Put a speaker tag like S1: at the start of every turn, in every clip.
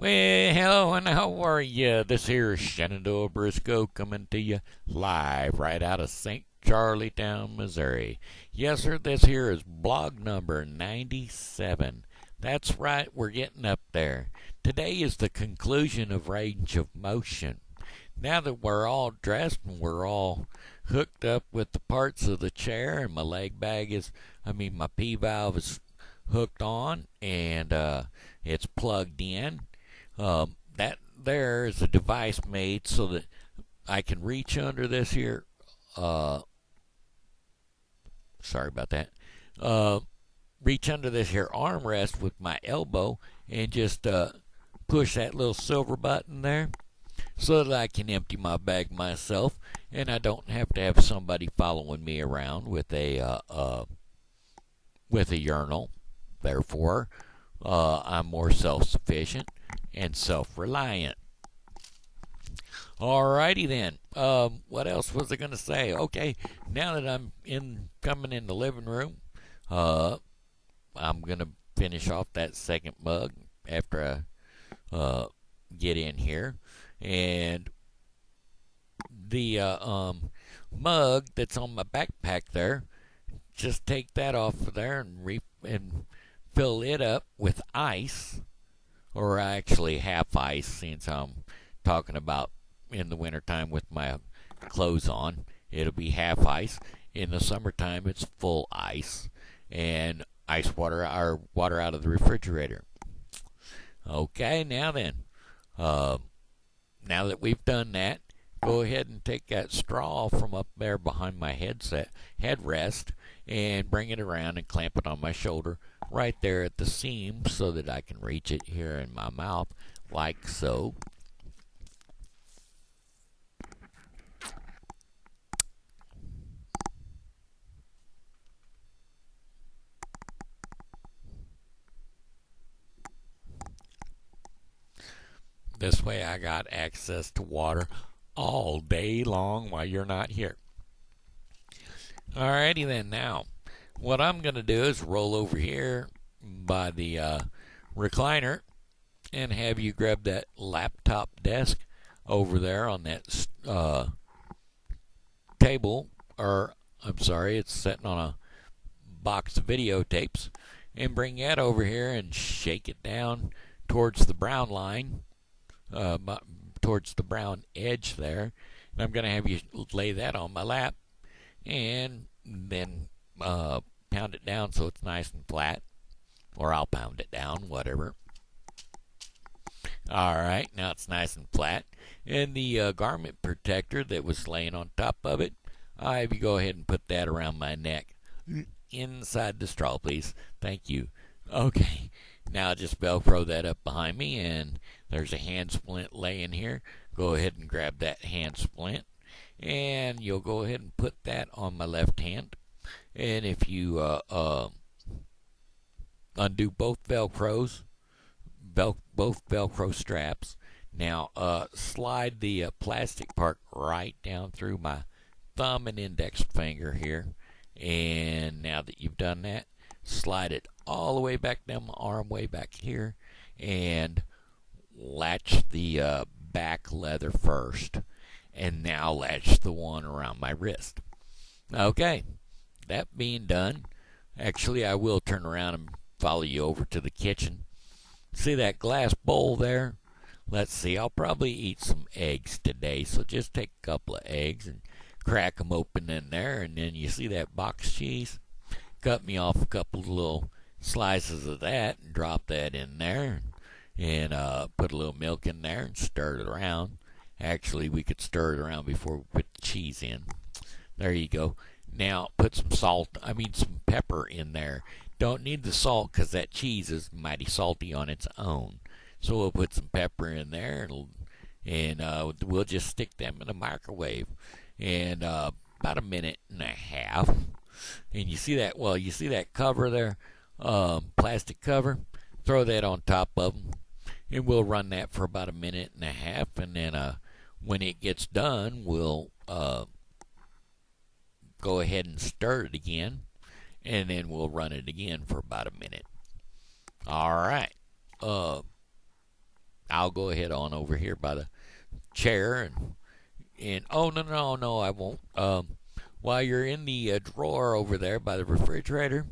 S1: Well, hello and how are you? This here is Shenandoah Briscoe coming to you live right out of St. Charlottetown, Missouri. Yes, sir, this here is blog number 97. That's right, we're getting up there. Today is the conclusion of range of motion. Now that we're all dressed and we're all hooked up with the parts of the chair and my P valve is hooked on and it's plugged in. That there is a device made so that I can reach under this here. Sorry about that. Reach under this here armrest with my elbow and just push that little silver button there so that I can empty my bag myself and I don't have to have somebody following me around with a urinal. Therefore, I'm more self-sufficient and self-reliant. Alrighty then. What else was I going to say? Okay, now that I'm coming in the living room, I'm going to finish off that second mug after I get in here. And the mug that's on my backpack there, just take that off of there and fill it up with ice, or actually half ice, since I'm talking about in the wintertime with my clothes on. It'll be half ice. In the summertime, it's full ice, and ice water or water out of the refrigerator. Okay, now then, now that we've done that, go ahead and take that straw from up there behind my headrest, and bring it around and clamp it on my shoulder right there at the seam so that I can reach it here in my mouth like so. This way I got access to water all day long while you're not here. Alrighty then, now what I'm going to do is roll over here by the recliner and have you grab that laptop desk over there on that table, or I'm sorry, it's sitting on a box of videotapes, and bring that over here and shake it down towards the brown line, towards the brown edge there. And I'm going to have you lay that on my lap and then pound it down so it's nice and flat, or I'll pound it down, whatever. Alright, now it's nice and flat, and the garment protector that was laying on top of it, I have you go ahead and put that around my neck, inside the straw, please. Thank you. Okay, now just velcro that up behind me, and there's a hand splint laying here. Go ahead and grab that hand splint, and you'll go ahead and put that on my left hand. And if you undo both Velcros, both Velcro straps, now slide the plastic part right down through my thumb and index finger here. And now that you've done that, slide it all the way back down my arm, way back here, and latch the back leather first. And now latch the one around my wrist. Okay, that being done, actually I will turn around and follow you over to the kitchen. See that glass bowl there? Let's see, I'll probably eat some eggs today, so just take a couple of eggs and crack them open in there, and then you see that box cheese? Cut me off a couple of little slices of that and drop that in there, and put a little milk in there and stir it around. Actually, we could stir it around before we put the cheese in. There you go. Now put some pepper in there. Don't need the salt because that cheese is mighty salty on its own. So we'll put some pepper in there, and we'll just stick them in the microwave. And about a minute and a half. And you see that cover there, plastic cover? Throw that on top of them. And we'll run that for about a minute and a half. And then when it gets done, we'll go ahead and stir it again, and then we'll run it again for about a minute. All right. I'll go ahead on over here by the chair and oh no, I won't. While you're in the drawer over there by the refrigerator,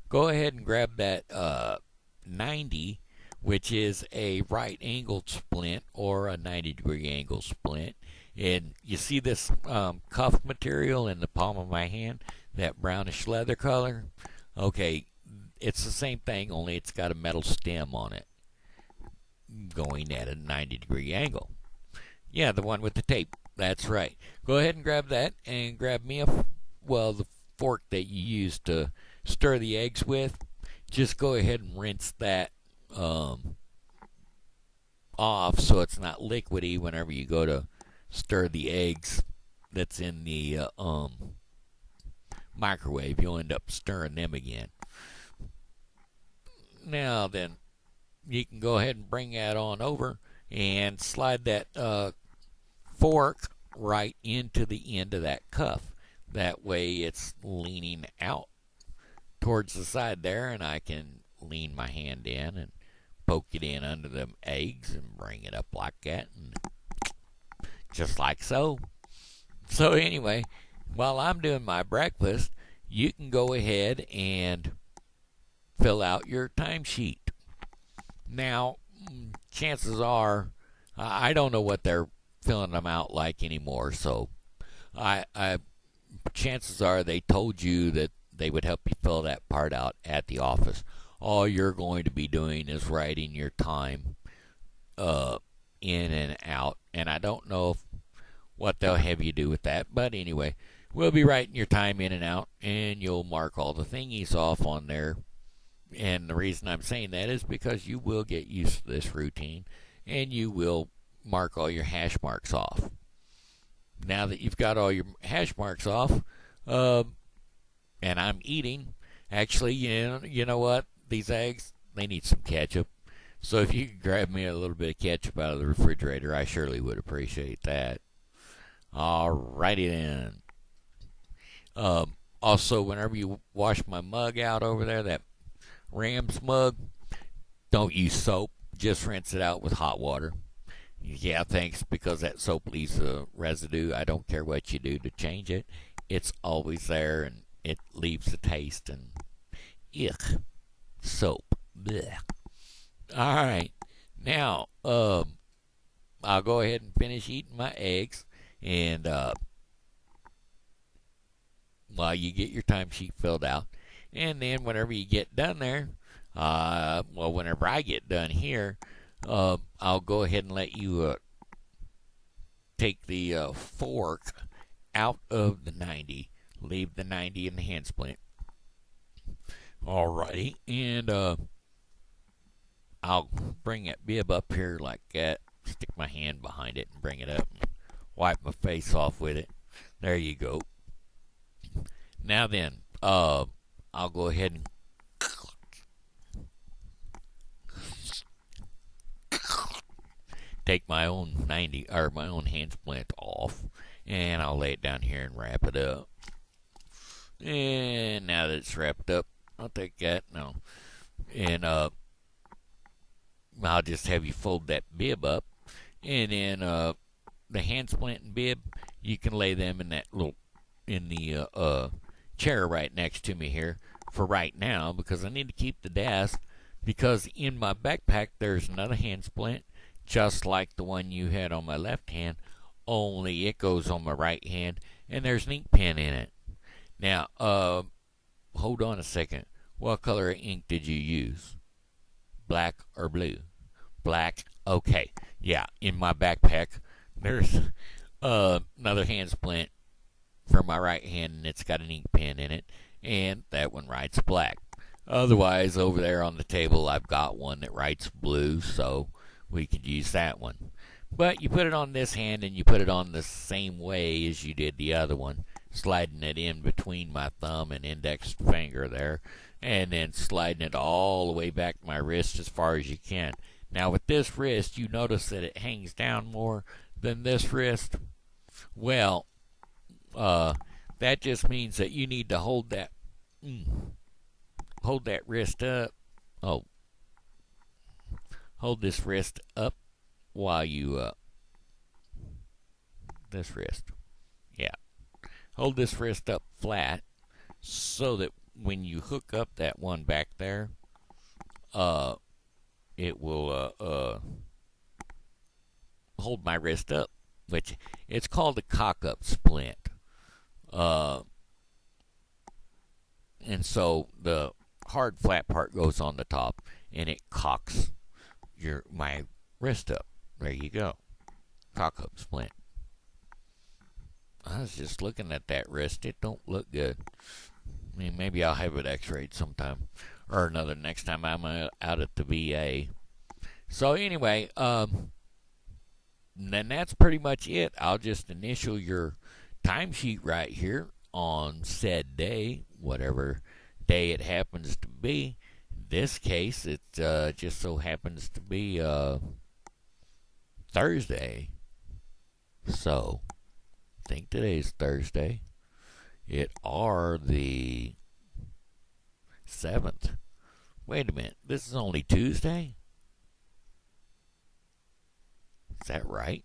S1: go ahead and grab that 90, which is a right angled splint or a 90-degree angle splint. And you see this cuff material in the palm of my hand, that brownish leather color? Okay, it's the same thing, only it's got a metal stem on it going at a 90-degree angle. Yeah, the one with the tape. That's right. Go ahead and grab that, and grab me the fork that you use to stir the eggs with. Just go ahead and rinse that off so it's not liquidy whenever you go to stir the eggs that's in the microwave. You'll end up stirring them again. Now then, you can go ahead and bring that on over and slide that fork right into the end of that cuff. That way it's leaning out towards the side there, and I can lean my hand in and poke it in under the eggs and bring it up like that, and just like so. So anyway, while I'm doing my breakfast, you can go ahead and fill out your timesheet. Now, chances are, I don't know what they're filling them out like anymore, so chances are they told you that they would help you fill that part out at the office. All you're going to be doing is writing your time in and out, and I don't know what they'll have you do with that, but anyway, we'll be writing your time in and out, and you'll mark all the thingies off on there. And the reason I'm saying that is because you will get used to this routine, and you will mark all your hash marks off. Now that you've got all your hash marks off, and I'm eating, actually, you know what? These eggs, they need some ketchup. So if you could grab me a little bit of ketchup out of the refrigerator, I surely would appreciate that. Alrighty then. Also, whenever you wash my mug out over there, that Rams mug, don't use soap. Just rinse it out with hot water. Yeah, thanks, because that soap leaves a residue. I don't care what you do to change it. It's always there, and it leaves a taste, and ick. Soap. Blech. All right. Now, I'll go ahead and finish eating my eggs, and while you get your timesheet filled out, and then whenever you get done there, whenever I get done here, I'll go ahead and let you take the fork out of the 90. Leave the 90 in the hand splint. Alrighty, and I'll bring that bib up here like that, stick my hand behind it and bring it up, and wipe my face off with it. There you go. Now then, I'll go ahead and take my own 90 or my own hand splint off, and I'll lay it down here and wrap it up. And now that it's wrapped up, I'll take that now, and I'll just have you fold that bib up, and then the hand splint and bib, you can lay them in that the chair right next to me here for right now, because I need to keep the desk, because in my backpack there's another hand splint just like the one you had on my left hand, only it goes on my right hand, and there's an ink pen in it. Now, hold on a second. What color of ink did you use? Black or blue? Black? Okay. Yeah, in my backpack, there's another hand splint for my right hand, and it's got an ink pen in it, and that one writes black. Otherwise, over there on the table, I've got one that writes blue, so we could use that one. But you put it on this hand, and you put it on the same way as you did the other one, sliding it in between my thumb and index finger there, and then sliding it all the way back to my wrist as far as you can. Now with this wrist, you notice that it hangs down more than this wrist. Well, that just means that you need to hold that wrist up. Hold this wrist up while you this wrist. Yeah. Hold this wrist up flat so that when you hook up that one back there, it will hold my wrist up, which it's called a cock-up splint. And so the hard flat part goes on the top, and it cocks my wrist up. There you go. Cock-up splint. I was just looking at that wrist. It don't look good. I mean, maybe I'll have it x-rayed sometime or another next time I'm out at the VA. So anyway, then that's pretty much it. I'll just initial your timesheet right here on said day, whatever day it happens to be. In this case, it just so happens to be Thursday. So, I think today's Thursday. It are the 7th. Wait a minute, this is only Tuesday? Is that right?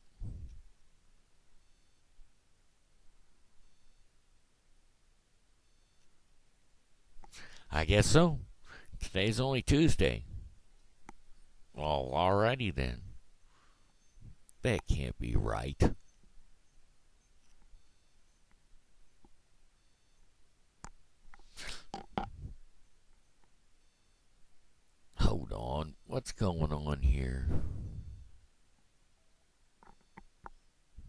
S1: I guess so. Today's only Tuesday. Well, alrighty then. That can't be right. Hold on. What's going on here?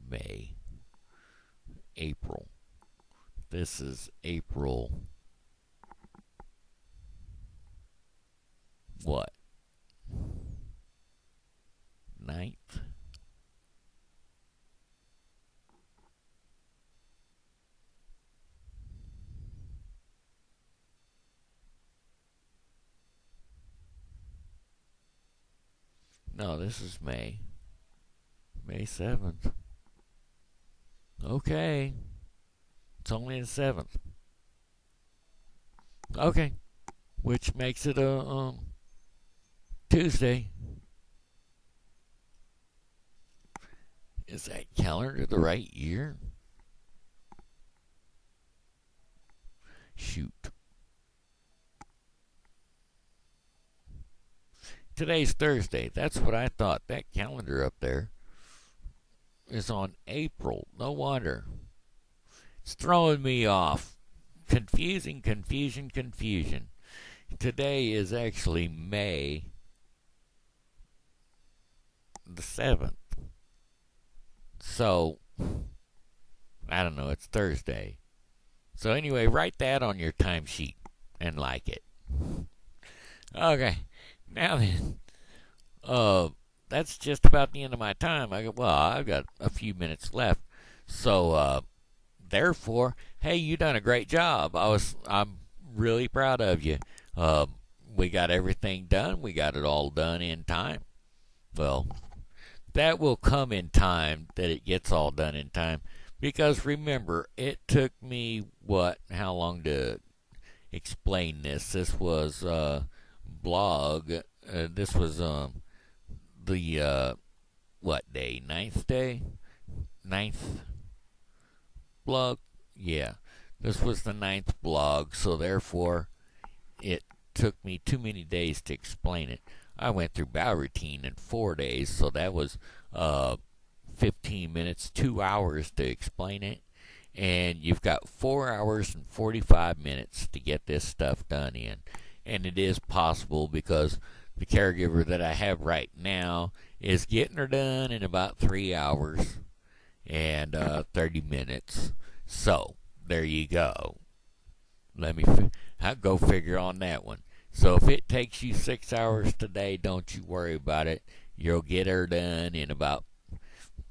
S1: May. April. This is April. What? 9th? No, this is May. May 7th. Okay. It's only the 7th. Okay. Which makes it a Tuesday. Is that calendar the right year? Shoot. Today's Thursday. That's what I thought. That calendar up there is on April. No wonder. It's throwing me off. Confusion. Today is actually May the 7th. So, I don't know. It's Thursday. So anyway, write that on your timesheet and like it. Okay. Now then, that's just about the end of my time. I've got a few minutes left. So, therefore, hey, you done a great job. I'm really proud of you. We got everything done. We got it all done in time. Well, that will come in time, that it gets all done in time. Because remember, it took me, how long to explain this? This was, blog. This was the what day? 9th day? 9th blog? Yeah. This was the 9th blog, so therefore it took me too many days to explain it. I went through bow routine in 4 days, so that was 15 minutes, 2 hours to explain it. And you've got 4 hours and 45 minutes to get this stuff done in. And it is possible because the caregiver that I have right now is getting her done in about 3 hours and 30 minutes. So, there you go. I'll go figure on that one. So if it takes you 6 hours today, don't you worry about it. You'll get her done in about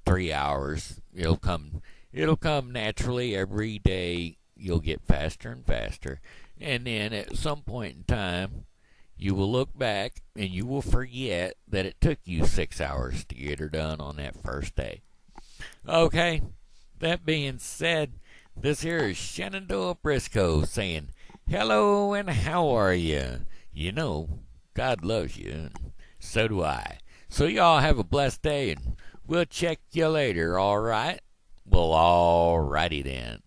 S1: 3 hours. It'll come naturally every day. You'll get faster and faster. And then at some point in time, you will look back and you will forget that it took you 6 hours to get her done on that first day. Okay, that being said, this here is Shenandoah Briscoe saying, hello and how are you? You know, God loves you, and so do I. So y'all have a blessed day, and we'll check you later, all right? Well, all righty then.